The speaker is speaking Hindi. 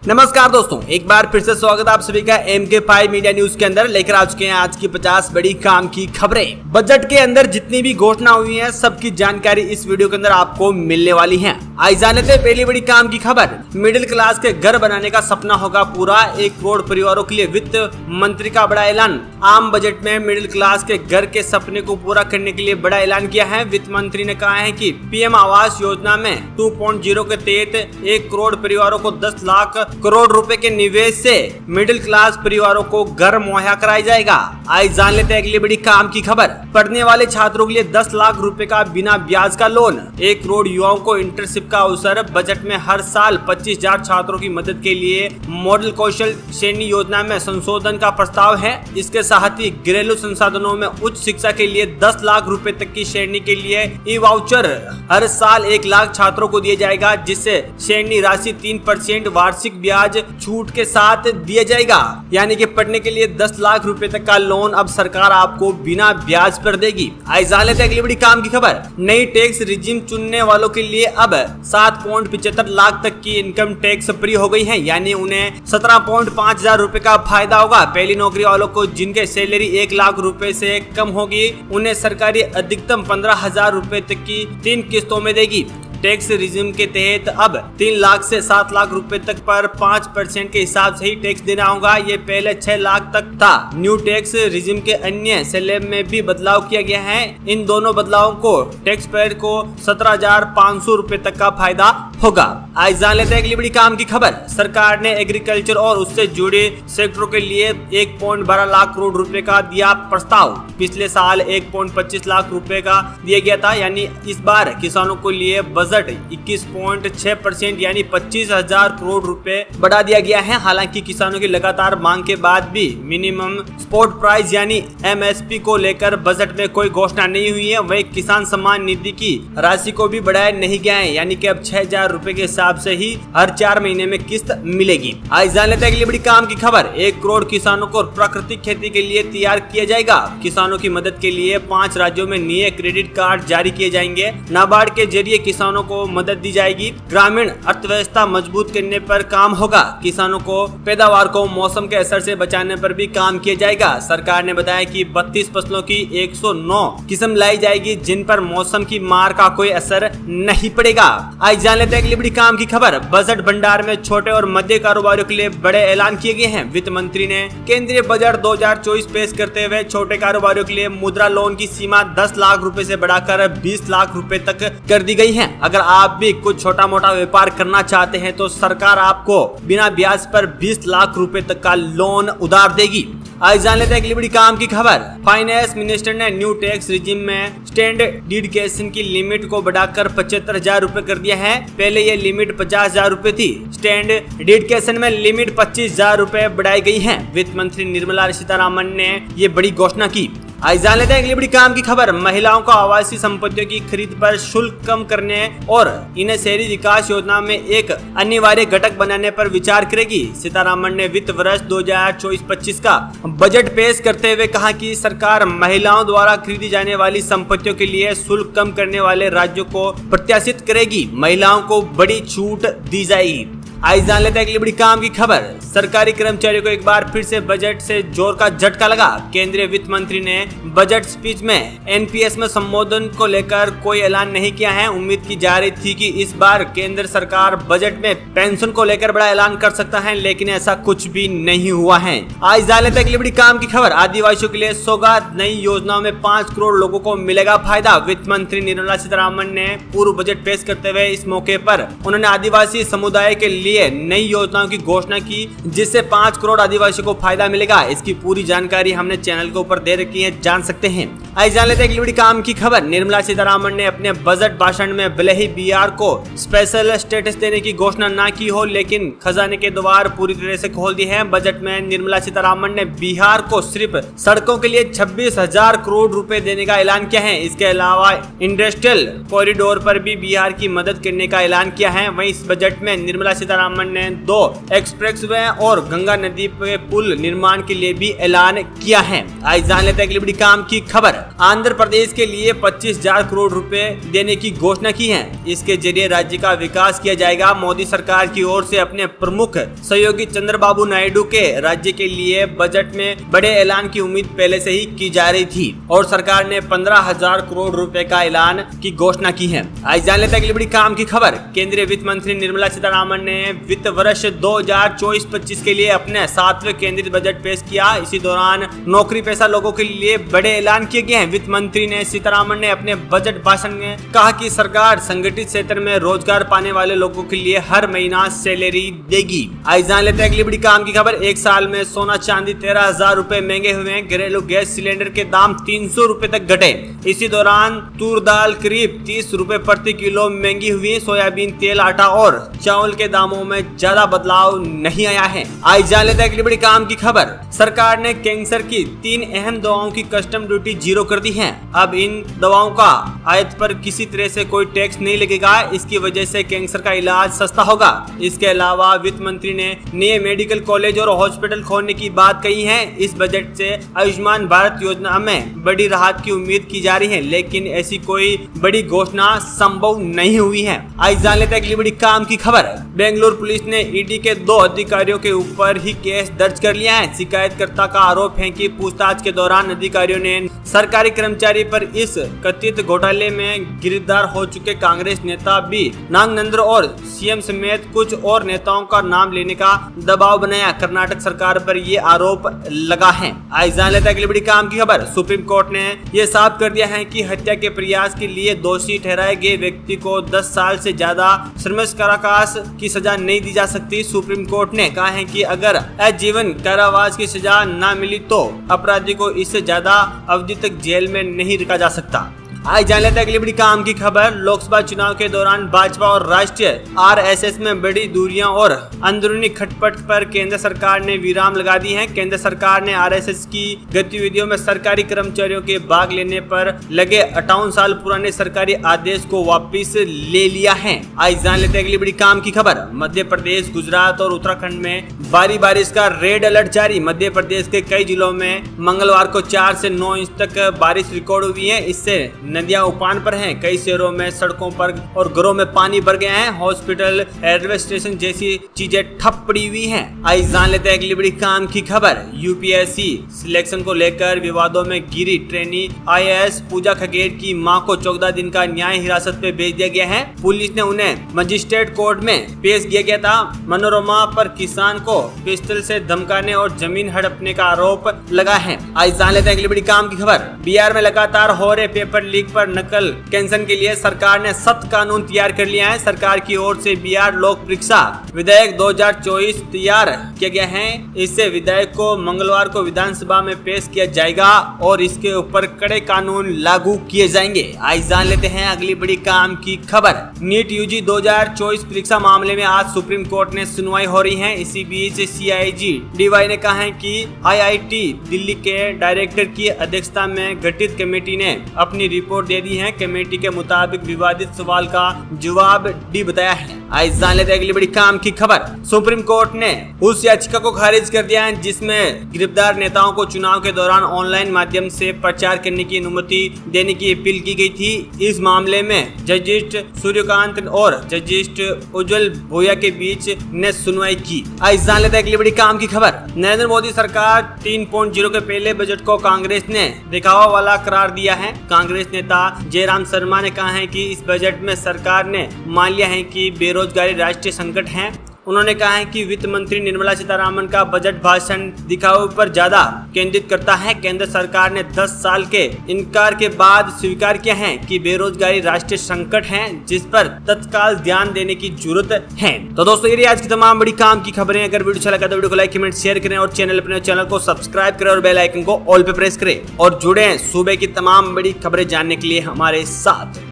नमस्कार दोस्तों, एक बार फिर से स्वागत है आप सभी का MK5 मीडिया न्यूज के अंदर। लेकर आ चुके हैं आज की 50 बड़ी काम की खबरें। बजट के अंदर जितनी भी घोषणा हुई है सबकी जानकारी इस वीडियो के अंदर आपको मिलने वाली है। आज जाने थे पहली बड़ी काम की खबर। मिडिल क्लास के घर बनाने का सपना होगा पूरा, 1 करोड़ परिवारों के लिए वित्त मंत्री का बड़ा ऐलान। आम बजट में मिडिल क्लास के घर के सपने को पूरा करने के लिए बड़ा ऐलान किया है। वित्त मंत्री ने कहा है कि PM आवास योजना में 2.0 के तहत 1 करोड़ परिवारों को 10 लाख करोड़ रुपए के निवेश से मिडिल क्लास परिवारों को घर मुहैया कराया जाएगा। आज जान लेते हैं अगली बड़ी काम की खबर। पढ़ने वाले छात्रों के लिए 10 लाख रुपए का बिना ब्याज का लोन। 1 करोड़ युवाओं को इंटर्नशिप का अवसर। बजट में हर साल 25,000 छात्रों की मदद के लिए मॉडल कौशल श्रेणी योजना में संशोधन का प्रस्ताव है। इसके साथ ही घरेलू संसाधनों में उच्च शिक्षा के लिए 10 लाख रुपए तक की श्रेणी के लिए ई वाउचर हर साल 1 लाख छात्रों को दिया जाएगा, जिससे श्रेणी राशि 3% वार्षिक ब्याज छूट के साथ दिया जाएगा। यानी कि पढ़ने के लिए 10 लाख रुपए तक का लोन अब सरकार आपको बिना ब्याज पर देगी। आज जान लेते हैं अगली बड़ी काम की खबर। नई टैक्स रिजीम चुनने वालों के लिए अब 7.75 लाख तक की इनकम टैक्स फ्री हो गई है, यानी उन्हें 17.5 हजार रुपए का फायदा होगा। पहली नौकरी वालों को जिनके सैलरी 1 लाख रुपए से कम होगी, उन्हें सरकारी अधिकतम 15,000 रुपए तक की 3 किस्तों में देगी। टैक्स रिजीम के तहत अब 3 लाख से 7 लाख रुपए तक पर 5% के हिसाब से ही टैक्स देना होगा। ये पहले 6 लाख तक था। न्यू टैक्स रिजीम के अन्य स्लैब में भी बदलाव किया गया है। इन दोनों बदलावों को टैक्स पेयर को 17,500 रुपए तक का फायदा होगा। आज जान लेते हैं अगली बड़ी काम की खबर। सरकार ने एग्रीकल्चर और उससे जुड़े सेक्टरों के लिए 1.12 लाख करोड़ रुपए का दिया प्रस्ताव। पिछले साल 1.25 लाख रुपए का दिया गया था, यानी इस बार किसानों के लिए बजट 21.6% यानी 25,000 करोड़ रुपए बढ़ा दिया गया है। हालांकि किसानों की लगातार मांग के बाद भी मिनिमम सपोर्ट प्राइस यानी MSP को लेकर बजट में कोई घोषणा नहीं हुई है। वही किसान सम्मान निधि की राशि को भी बढ़ाया नहीं गया है, यानी कि अब 6,000 रुपए के हिसाब से ही हर 4 महीने में किस्त मिलेगी। आज जान लेते हैं अगली बड़ी काम की खबर। 1 करोड़ किसानों को प्राकृतिक खेती के लिए तैयार किया जाएगा। किसानों की मदद के लिए 5 राज्यों में नए क्रेडिट कार्ड जारी किए जाएंगे। नाबार्ड के जरिए किसानों को मदद दी जाएगी। ग्रामीण अर्थव्यवस्था मजबूत करने पर काम होगा। किसानों को पैदावार को मौसम के असर से बचाने पर भी काम किया जाएगा। सरकार ने बताया कि 32 फसलों की 109 किस्म लाई जाएगी, जिन पर मौसम की मार का कोई असर नहीं पड़ेगा। आज जान लेते हैं अगली बड़ी काम की खबर। बजट भंडार में छोटे और मध्य कारोबारियों के लिए बड़े ऐलान किए गए हैं। वित्त मंत्री ने केंद्रीय बजट 2024 पेश करते हुए छोटे कारोबारियों के लिए मुद्रा लोन की सीमा 10 लाख रुपए से बढ़ाकर 20 लाख रुपए तक कर दी गई है। अगर आप भी कुछ छोटा मोटा व्यापार करना चाहते हैं तो सरकार आपको बिना ब्याज पर 20 लाख रुपए तक का लोन उधार देगी। आज जान लेते हैं अगली बड़ी काम की खबर। फाइनेंस मिनिस्टर ने न्यू टैक्स रिजीम में स्टैंड डिडक्शन की लिमिट को बढ़ाकर 75,000 रुपए कर दिया है। पहले ये लिमिट 50,000 रुपए थी। स्टैंड डिडक्शन में लिमिट 25,000 रुपए बढ़ाई गई है। वित्त मंत्री निर्मला सीतारामन ने ये बड़ी घोषणा की। आज जान लेते हैं अगली बड़ी काम की खबर। महिलाओं को आवासीय संपत्तियों की खरीद पर शुल्क कम करने और इन्हें शहरी विकास योजना में एक अनिवार्य घटक बनाने पर विचार करेगी। सीतारामन ने वित्त वर्ष 2024-25 का बजट पेश करते हुए कहा कि सरकार महिलाओं द्वारा खरीदी जाने वाली संपत्तियों के लिए शुल्क कम करने वाले राज्यों को प्रत्याशित करेगी। महिलाओं को बड़ी छूट दी जाएगी। आज जान लेते हैं अगली बड़ी काम की खबर। सरकारी कर्मचारियों को एक बार फिर से बजट से जोर का झटका लगा। केंद्रीय वित्त मंत्री ने बजट स्पीच में NPS में संबोधन को लेकर कोई ऐलान नहीं किया है। उम्मीद की जा रही थी कि इस बार केंद्र सरकार बजट में पेंशन को लेकर बड़ा ऐलान कर सकता है, लेकिन ऐसा कुछ भी नहीं हुआ है। आज जान लेते हैं अगली बड़ी काम की खबर। आदिवासियों के लिए सौगात नई योजनाओं में 5 करोड़ लोगों को मिलेगा फायदा। वित्त मंत्री निर्मला सीतारामन ने पूर्व बजट पेश करते हुए इस मौके पर उन्होंने आदिवासी समुदाय के लिए नई योजनाओं की घोषणा की, जिससे 5 करोड़ आदिवासियों को फायदा मिलेगा। इसकी पूरी जानकारी हमने चैनल के ऊपर दे रखी है, जान सकते हैं। आज जान लेते हैं अगली बड़ी काम की खबर। निर्मला सीतारामन ने अपने बजट भाषण में भले ही बिहार को स्पेशल स्टेटस देने की घोषणा ना की हो, लेकिन खजाने के द्वार पूरी तरह से खोल दिए हैं। बजट में निर्मला सीतारामन ने बिहार को सिर्फ सड़कों के लिए 26,000 करोड़ रुपए देने का ऐलान किया है। इसके अलावा इंडस्ट्रियल कॉरिडोर पर भी बिहार की मदद करने का ऐलान किया है। वहीं इस बजट में निर्मला सीतारामन सीतारामन ने 2 एक्सप्रेसवे और गंगा नदी पे पुल निर्माण के लिए भी ऐलान किया है। आज जान लेते हैं अगली बड़ी काम की खबर। आंध्र प्रदेश के लिए 25,000 करोड़ रुपए देने की घोषणा की है। इसके जरिए राज्य का विकास किया जाएगा। मोदी सरकार की ओर से अपने प्रमुख सहयोगी चंद्रबाबू नायडू के राज्य के लिए बजट में बड़े ऐलान की उम्मीद पहले से ही की जा रही थी और सरकार ने 15,000 करोड़ रुपए का ऐलान की घोषणा की है। आज जान लेते हैं अगली बड़ी काम की खबर। केंद्रीय वित्त मंत्री निर्मला सीतारामन ने वित्त वर्ष 2024-25 के लिए अपने 7वें केंद्रीय बजट पेश किया। इसी दौरान नौकरी पेशा लोगों के लिए बड़े ऐलान किए गए हैं। वित्त मंत्री ने सीतारामन ने अपने बजट भाषण में कहा कि सरकार संगठित क्षेत्र में रोजगार पाने वाले लोगों के लिए हर महीना सैलरी देगी। आज जान लेते हैं अगली बड़ी काम की खबर। एक साल में सोना चांदी 13,000 रुपए महंगे हुए हैं। घरेलू गैस सिलेंडर के दाम 300 रुपए तक घटे। इसी दौरान तूर दाल करीब 30 रुपए प्रति किलो महंगी हुई। सोयाबीन तेल, आटा और चावल के दामों में ज्यादा बदलाव नहीं आया है। आज जान लेते हैं अगली बड़ी काम की खबर। सरकार ने कैंसर की 3 अहम दवाओं की कस्टम ड्यूटी 0 कर दी है। अब इन दवाओं का आयात पर किसी तरह से कोई टैक्स नहीं लगेगा। इसकी वजह से कैंसर का इलाज सस्ता होगा। इसके अलावा वित्त मंत्री ने नए मेडिकल कॉलेज और हॉस्पिटल खोलने की बात कही है। इस बजट से आयुष्मान भारत योजना में बड़ी राहत की उम्मीद की जा रही है, लेकिन ऐसी कोई बड़ी घोषणा संभव नहीं हुई है। आज जान लेते हैं अगली बड़ी काम की खबर। बेंगलुरु पुलिस ने ईडी के 2 अधिकारियों के ऊपर ही केस दर्ज कर लिया है। शिकायतकर्ता का आरोप है कि पूछताछ के दौरान अधिकारियों ने सरकारी कर्मचारी पर इस कथित घोटाले में गिरफ्तार हो चुके कांग्रेस नेता बी नागेंद्र और सीएम समेत कुछ और नेताओं का नाम लेने का दबाव बनाया। कर्नाटक सरकार पर यह आरोप लगा है। आज जान लेते हैं अगली बड़ी काम की खबर। सुप्रीम कोर्ट ने यह साफ कर दिया है कि हत्या के प्रयास के लिए दोषी ठहराए गए व्यक्ति को 10 साल से ज्यादा श्रमिक कारावास की सजा नहीं दी जा सकती। सुप्रीम कोर्ट ने कहा है कि अगर आजीवन कारावास की सजा न मिली तो अपराधी को इससे ज्यादा अवधि तक जेल में नहीं रखा जा सकता। आज जान लेते हैं अगली बड़ी काम की खबर। लोकसभा चुनाव के दौरान भाजपा और राष्ट्रीय आरएसएस में बड़ी दूरियां और अंदरूनी खटपट पर केंद्र सरकार ने विराम लगा दी है। केंद्र सरकार ने आरएसएस की गतिविधियों में सरकारी कर्मचारियों के भाग लेने पर लगे 58 साल पुराने सरकारी आदेश को वापस ले लिया है। आज जान लेते हैं अगली बड़ी काम की खबर। मध्य प्रदेश, गुजरात और उत्तराखंड में भारी बारिश का रेड अलर्ट जारी। मध्य प्रदेश के कई जिलों में मंगलवार को 4 से 9 इंच तक बारिश रिकॉर्ड हुई है। इससे नदियां उफान पर हैं। कई शहरों में सड़कों पर और घरों में पानी भर गया है। हॉस्पिटल, रेलवे स्टेशन जैसी चीजें ठप पड़ी हुई हैं। आज जान लेते हैं अगली बड़ी काम की खबर। यूपीएससी सिलेक्शन को लेकर विवादों में घिरी ट्रेनी आईएएस पूजा खगेर की मां को 14 दिन का न्याय हिरासत में भेज दिया गया है। पुलिस ने उन्हें मजिस्ट्रेट कोर्ट में पेश किया गया था। मनोरमा पर किसान को पिस्टल से धमकाने और जमीन हड़पने का आरोप लगा है। आज जान लेते हैं अगली बड़ी काम की खबर। बिहार में लगातार हो रहे पेपर लीक पर नकल कैंसन के लिए सरकार ने सख्त कानून तैयार कर लिया है। सरकार की ओर से बिहार लोक परीक्षा विधेयक 2024 तैयार किया गया है। इससे विधेयक को मंगलवार को विधानसभा में पेश किया जाएगा और इसके ऊपर कड़े कानून लागू किए जाएंगे। आज जान लेते हैं अगली बड़ी काम की खबर। नीट यूजी 2024 परीक्षा मामले में आज सुप्रीम कोर्ट में सुनवाई हो रही है। इसी बीच CIG DY ने कहा है कि IIT दिल्ली के डायरेक्टर की अध्यक्षता में गठित कमेटी ने अपनी रिपोर्ट दे दी है। कमेटी के मुताबिक विवादित सवाल का जवाब डी बताया है। आज जान लेते हैं अगली बड़ी काम की खबर। सुप्रीम कोर्ट ने उस याचिका को खारिज कर दिया है जिसमें गिरफ्तार नेताओं को चुनाव के दौरान ऑनलाइन माध्यम से प्रचार करने की अनुमति देने की अपील की गई थी। इस मामले में जस्टिस सूर्यकांत और जस्टिस उज्जवल भोया के बीच ने सुनवाई की। आज जान लेते हैं अगली बड़ी काम की खबर। नरेंद्र मोदी सरकार 3.0 के पहले बजट को कांग्रेस ने दिखावा वाला करार दिया है। कांग्रेस नेता जयराम शर्मा ने कहा है कि इस बजट में सरकार ने मान लिया है कि बेरोजगारी राष्ट्रीय संकट है। उन्होंने कहा है कि वित्त मंत्री निर्मला सीतारामन का बजट भाषण दिखावे पर ज्यादा केंद्रित करता है। केंद्र सरकार ने 10 साल के इनकार के बाद स्वीकार किया है कि बेरोजगारी राष्ट्रीय संकट है जिस पर तत्काल ध्यान देने की जरूरत है। तो दोस्तों ये आज की तमाम बड़ी काम की खबरें। अगर वीडियो अच्छा लगा तो वीडियो को लाइक, कमेंट, शेयर करें और अपने चैनल को सब्सक्राइब करें और बेल आइकन को ऑल पे प्रेस करें और जुड़े सुबह की तमाम बड़ी खबरें जानने के लिए हमारे साथ।